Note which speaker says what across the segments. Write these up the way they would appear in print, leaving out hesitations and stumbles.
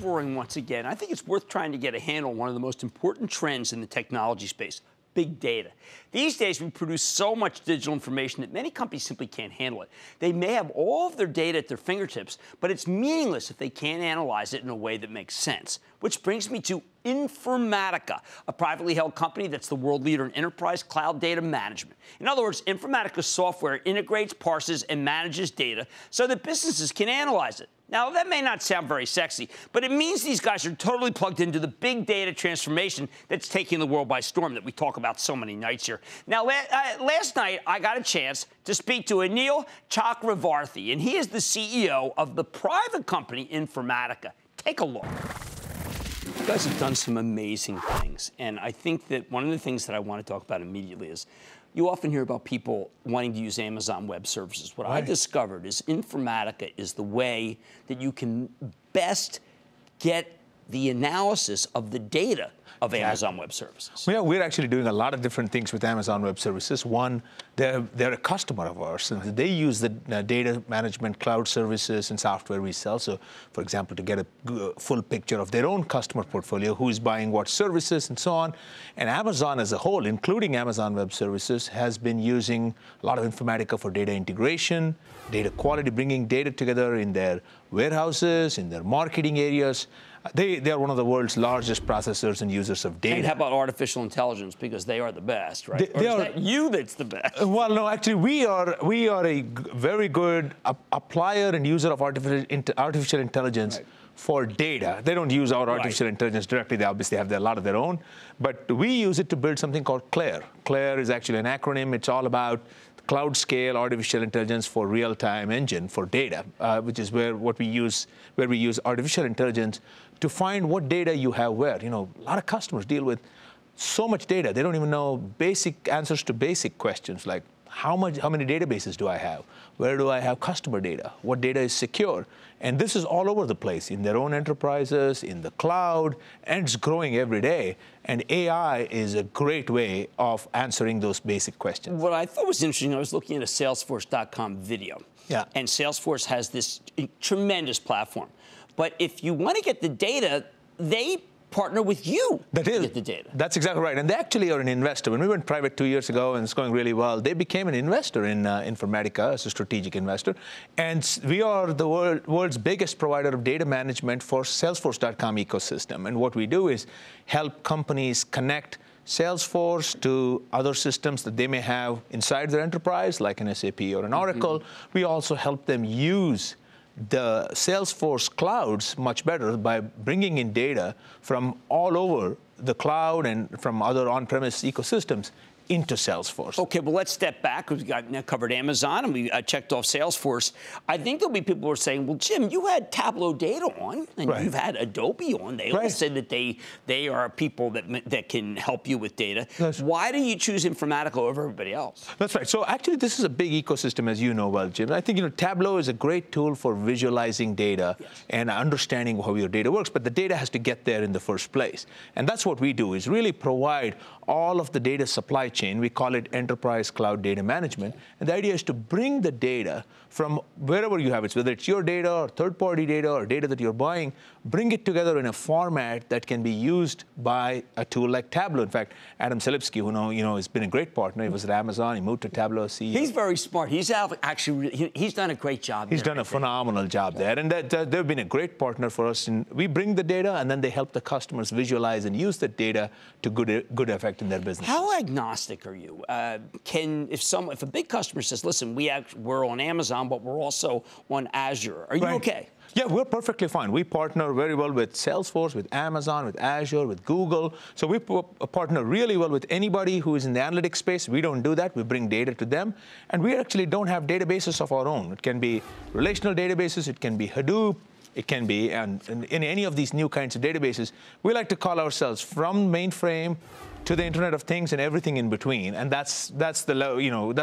Speaker 1: roaring once again. I think it's worth trying to get a handle on one of the most important trends in the technology space: big data. These days, we produce so much digital information that many companies simply can't handle it. They may have all of their data at their fingertips, but it's meaningless if they can't analyze it in a way that makes sense. Which brings me to Informatica, a privately held company that's the world leader in enterprise cloud data management. In other words, Informatica's software integrates, parses, and manages data so that businesses can analyze it. Now, that may not sound very sexy, but it means these guys are totally plugged into the big data transformation that's taking the world by storm that we talk about so many nights here. Now, last night, I got a chance to speak to Anil Chakravarthy, and he is the CEO of the private company Informatica. Take a look. You guys have done some amazing things, and I think that one of the things that I want to talk about immediately is you often hear about people wanting to use Amazon Web Services. What I discovered is Informatica is the way that you can best get the analysis of the data of Amazon Web Services.
Speaker 2: Yeah, we're actually doing a lot of different things with Amazon Web Services. One, they're a customer of ours, and they use the data management cloud services and software we sell. So, for example, to get a full picture of their own customer portfolio, who is buying what services and so on. And Amazon as a whole, including Amazon Web Services, has been using a lot of Informatica for data integration, data quality, bringing data together in their warehouses, in their marketing areas. They are one of the world's largest processors and users of data.
Speaker 1: And how about artificial intelligence? Because they are the best, right? Or is that you that's the best?
Speaker 2: Well, no, actually, we are a very good applier and user of artificial intelligence for data. They don't use our artificial intelligence directly. They obviously have a lot of their own. But we use it to build something called CLAIRE. CLAIRE is actually an acronym. It's all about cloud scale artificial intelligence for real-time engine for data, which is where we use artificial intelligence to find what data you have where. You know, a lot of customers deal with so much data. They don't even know basic answers to basic questions like how many databases do I have? Where do I have customer data? What data is secure? And this is all over the place in their own enterprises, in the cloud, and it's growing every day. And AI is a great way of answering those basic questions.
Speaker 1: What I thought was interesting, I was looking at a Salesforce.com video.
Speaker 2: Yeah.
Speaker 1: And Salesforce has this tremendous platform. But if you want to get the data, they partner with you to get the data.
Speaker 2: That's exactly right. And they actually are an investor. When we went private 2 years ago and it's going really well, they became an investor in Informatica as a strategic investor. And we are the world's biggest provider of data management for Salesforce.com ecosystem. And what we do is help companies connect Salesforce to other systems that they may have inside their enterprise, like an SAP or an Oracle. We also help them use the Salesforce clouds much better by bringing in data from all over the cloud and from other on-premise ecosystems into Salesforce.
Speaker 1: Okay, well, let's step back. We've covered Amazon, and we checked off Salesforce. I think there'll be people who are saying, well, Jim, you had Tableau data on, and you've had Adobe on. They all said that they are people that can help you with data. Why do you choose Informatica over everybody else?
Speaker 2: That's right. So actually, this is a big ecosystem, as you know well, Jim. I think Tableau is a great tool for visualizing data and understanding how your data works, but the data has to get there in the first place. And that's what we do, is really provide all of the data supply chain. We call it enterprise cloud data management. And the idea is to bring the data from wherever you have it, whether it's your data or third-party data or data that you're buying, bring it together in a format that can be used by a tool like Tableau. In fact, Adam Selipsky, who has been a great partner, he was at Amazon, he moved to Tableau CEO.
Speaker 1: He's very smart. He's done a great job there.
Speaker 2: He's done a phenomenal job there. And they've been a great partner for us. And we bring the data, and then they help the customers visualize and use that data to good effect in their business.
Speaker 1: How agnostic are you? If a big customer says, listen, we're on Amazon, but we're also on Azure, are you okay?
Speaker 2: Yeah, we're perfectly fine. We partner very well with Salesforce, with Amazon, with Azure, with Google. So we partner really well with anybody who is in the analytics space. We don't do that. We bring data to them. And we actually don't have databases of our own. It can be relational databases. It can be Hadoop. It can be, and in any of these new kinds of databases, we like to call ourselves from mainframe to the Internet of Things and everything in between, and that's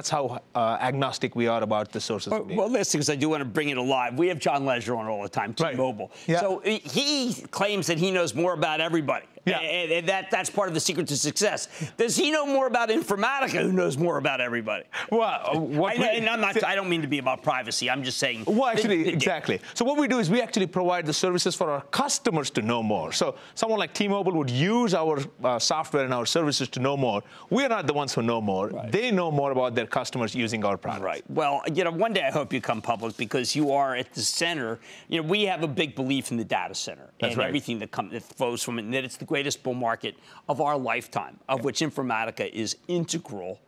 Speaker 2: how agnostic we are about the sources of data.
Speaker 1: Well, listen, because I do want to bring it alive. We have John Legere on all the time, T-Mobile.
Speaker 2: Yeah.
Speaker 1: So he claims that he knows more about everybody,
Speaker 2: Yeah.
Speaker 1: And that's part of the secret to success. Does he know more about Informatica, who knows more about everybody?
Speaker 2: Well,
Speaker 1: I don't mean to be about privacy. I'm just saying.
Speaker 2: Well, actually, exactly. So what we do is we actually provide the services for our customers to know more. So someone like T-Mobile would use our software and our services to know more. We're not the ones who know more. Right. They know more about their customers using our products.
Speaker 1: Right. Well, one day I hope you come public because you are at the center. We have a big belief in the data center and everything that flows from it, and that it's the greatest bull market of our lifetime, of which Informatica is integral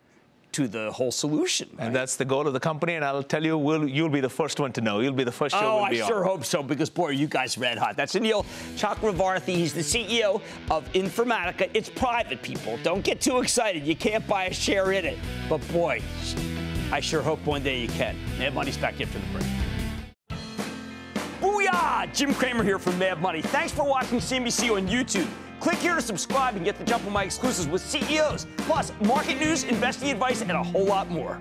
Speaker 1: to the whole solution. Right?
Speaker 2: And that's the goal of the company, and I'll tell you, you'll be the first one to know. You'll be the first show we'll be on.
Speaker 1: I sure hope so, because, boy, you guys red hot. That's Anil Chakravarthy. He's the CEO of Informatica. It's private, people. Don't get too excited. You can't buy a share in it. But, boy, I sure hope one day you can. Mad Money's back in for the break. Booyah! Jim Cramer here from Mad Money. Thanks for watching CNBC on YouTube. Click here to subscribe and get the jump on my exclusives with CEOs, plus market news, investing advice, and a whole lot more.